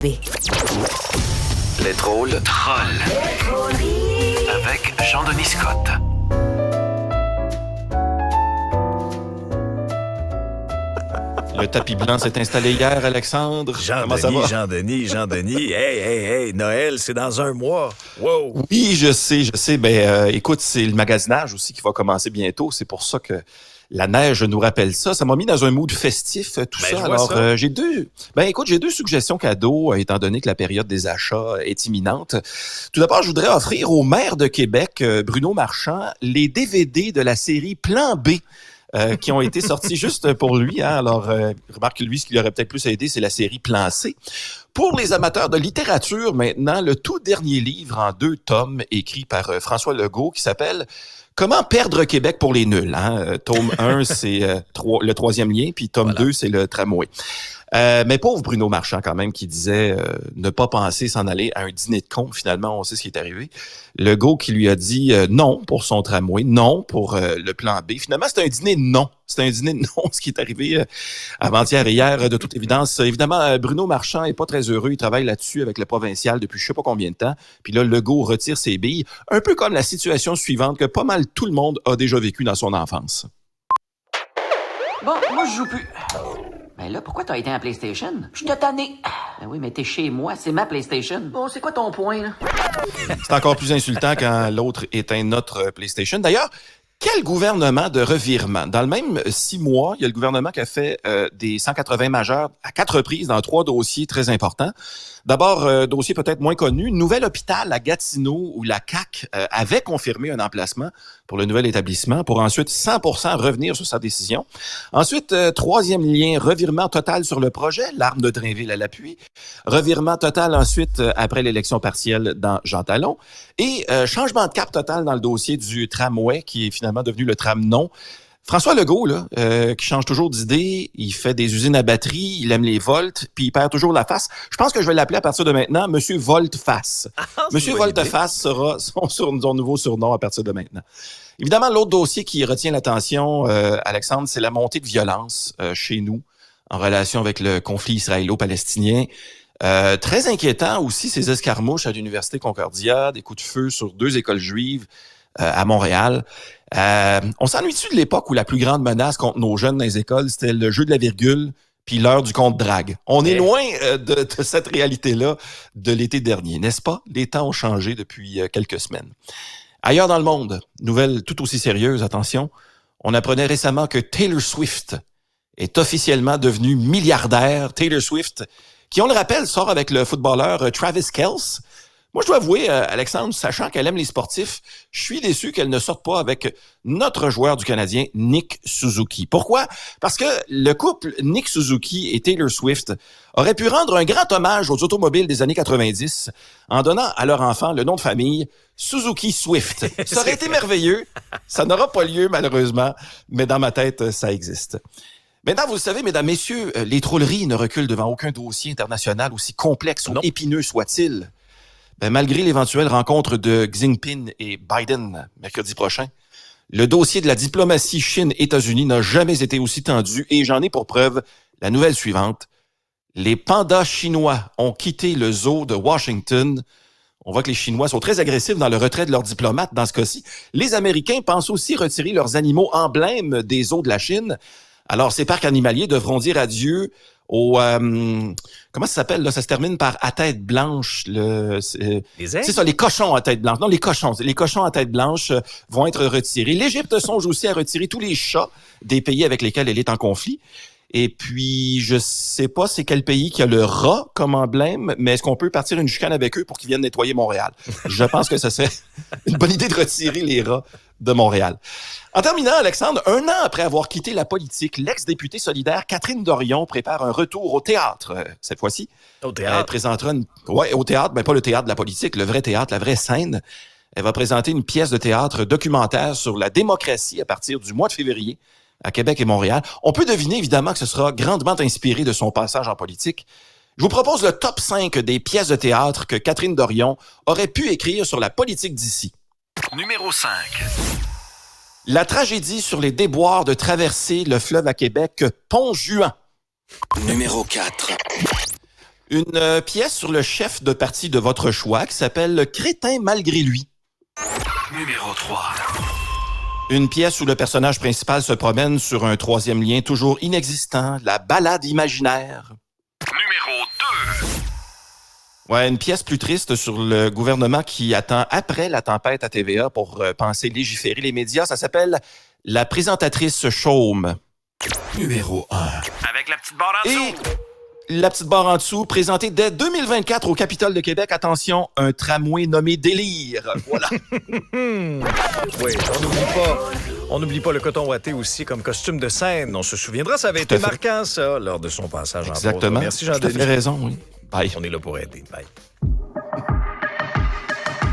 Les drôles trolls. Avec Jean-Denis Scott. Le tapis blanc s'est installé hier, Alexandre. Comment ça va? Jean-Denis. Hey, Noël, c'est dans un mois. Wow! Oui, je sais. Écoute, c'est le magasinage aussi qui va commencer bientôt. C'est pour ça que la neige nous rappelle ça. Ça m'a mis dans un mood festif, tout ça. Alors, j'ai deux suggestions cadeaux, étant donné que la période des achats est imminente. Tout d'abord, je voudrais offrir au maire de Québec, Bruno Marchand, les DVD de la série Plan B. Qui ont été sortis juste pour lui. Hein. Alors, remarque que lui, ce qui lui aurait peut-être plus aidé, c'est la série Plan C. Pour les amateurs de littérature, maintenant, le tout dernier livre en 2 tomes, écrit par François Legault, qui s'appelle « Comment perdre Québec pour les nuls ». Hein. Tome 1, c'est le 3e lien, puis tome 2, c'est le tramway. Mais pauvre Bruno Marchand, quand même, qui disait ne pas penser s'en aller à un dîner de con. Finalement, on sait ce qui est arrivé. Legault qui lui a dit non pour son tramway, non pour le plan B. Finalement, c'était un dîner non. C'était un dîner non, ce qui est arrivé avant-hier et hier, de toute évidence. Évidemment, Bruno Marchand est pas très heureux. Il travaille là-dessus avec le provincial depuis je sais pas combien de temps. Puis là, Legault retire ses billes. Un peu comme la situation suivante que pas mal tout le monde a déjà vécu dans son enfance. Bon, moi, je joue plus. Ben là, pourquoi t'as été à PlayStation? Je t'ai tanné. Ben oui, mais t'es chez moi, c'est ma PlayStation. Bon, c'est quoi ton point, là? C'est encore plus insultant quand l'autre éteint notre PlayStation. D'ailleurs, quel gouvernement de revirement? Dans le même 6 mois, il y a le gouvernement qui a fait des 180 majeurs à 4 reprises dans 3 dossiers très importants. D'abord, dossier peut-être moins connu, nouvel hôpital à Gatineau où la CAQ avait confirmé un emplacement pour le nouvel établissement pour ensuite 100% revenir sur sa décision. Ensuite, 3e lien, revirement total sur le projet, l'arme de Drainville à l'appui. Revirement total ensuite après l'élection partielle dans Jean Talon. Et changement de cap total dans le dossier du tramway qui est finalement devenu le tram non. François Legault, là, qui change toujours d'idée, il fait des usines à batterie, il aime les volts, puis il perd toujours la face. Je pense que je vais l'appeler à partir de maintenant Monsieur Volte-Face. Monsieur Volte-Face sera son nouveau surnom à partir de maintenant. Évidemment, l'autre dossier qui retient l'attention, Alexandre, c'est la montée de violence chez nous en relation avec le conflit israélo-palestinien. Très inquiétant aussi, ces escarmouches à l'Université Concordia, des coups de feu sur 2 écoles juives à Montréal. On s'ennuie-tu de l'époque où la plus grande menace contre nos jeunes dans les écoles, c'était le jeu de la virgule puis l'heure du compte-drague? On est loin de cette réalité-là de l'été dernier, n'est-ce pas? Les temps ont changé depuis quelques semaines. Ailleurs dans le monde, nouvelle tout aussi sérieuse, attention, on apprenait récemment que Taylor Swift est officiellement devenue milliardaire. Taylor Swift, qui, on le rappelle, sort avec le footballeur Travis Kelce. Moi, je dois avouer, Alexandre, sachant qu'elle aime les sportifs, je suis déçu qu'elle ne sorte pas avec notre joueur du Canadien, Nick Suzuki. Pourquoi? Parce que le couple Nick Suzuki et Taylor Swift aurait pu rendre un grand hommage aux automobiles des années 90 en donnant à leur enfant le nom de famille Suzuki Swift. Ça aurait été merveilleux. Ça n'aura pas lieu, malheureusement, mais dans ma tête, ça existe. Maintenant, vous le savez, mesdames, messieurs, les trolleries ne reculent devant aucun dossier international aussi complexe ou épineux soit-il. Ben, malgré l'éventuelle rencontre de Xi Jinping et Biden mercredi prochain, le dossier de la diplomatie Chine-États-Unis n'a jamais été aussi tendu et j'en ai pour preuve la nouvelle suivante. Les pandas chinois ont quitté le zoo de Washington. On voit que les Chinois sont très agressifs dans le retrait de leurs diplomates dans ce cas-ci. Les Américains pensent aussi retirer leurs animaux emblèmes des zoos de la Chine. Alors, ces parcs animaliers devront dire adieu au comment ça s'appelle là? Ça se termine par à tête blanche. C'est ça, les cochons à tête blanche. Non, les cochons à tête blanche vont être retirés. L'Égypte songe aussi à retirer tous les chats des pays avec lesquels elle est en conflit. Et puis, je sais pas c'est quel pays qui a le rat comme emblème, mais est-ce qu'on peut partir une chicane avec eux pour qu'ils viennent nettoyer Montréal? Je pense que ça serait une bonne idée de retirer les rats de Montréal. En terminant, Alexandre, 1 an après avoir quitté la politique, l'ex-députée solidaire Catherine Dorion prépare un retour au théâtre, cette fois-ci. Au théâtre? Elle présentera au théâtre, mais pas le théâtre de la politique, le vrai théâtre, la vraie scène. Elle va présenter une pièce de théâtre documentaire sur la démocratie à partir du mois de février à Québec et Montréal. On peut deviner évidemment que ce sera grandement inspiré de son passage en politique. Je vous propose le top 5 des pièces de théâtre que Catherine Dorion aurait pu écrire sur la politique d'ici. Numéro 5. La tragédie sur les déboires de traverser le fleuve à Québec, Pont-Juan. Numéro 4. Une pièce sur le chef de parti de votre choix qui s'appelle « Crétin malgré lui ». Numéro 3. Une pièce où le personnage principal se promène sur un troisième lien toujours inexistant, la balade imaginaire. Numéro 2. Ouais, une pièce plus triste sur le gouvernement qui attend après la tempête à TVA pour penser légiférer les médias. Ça s'appelle « La présentatrice chaume ». Numéro 1. Avec la petite barre en Et dessous. la petite barre en dessous, présentée dès 2024 au Capitole de Québec. Attention, un tramway nommé Délire. Voilà. Oui, on n'oublie pas le coton ouaté aussi comme costume de scène. On se souviendra, ça avait Tout à été fait. marquant, ça, lors de son passage en pause. Exactement. Merci, Tout à Jean-Denis. fait raison, oui. Bye. On est là pour aider. Bye.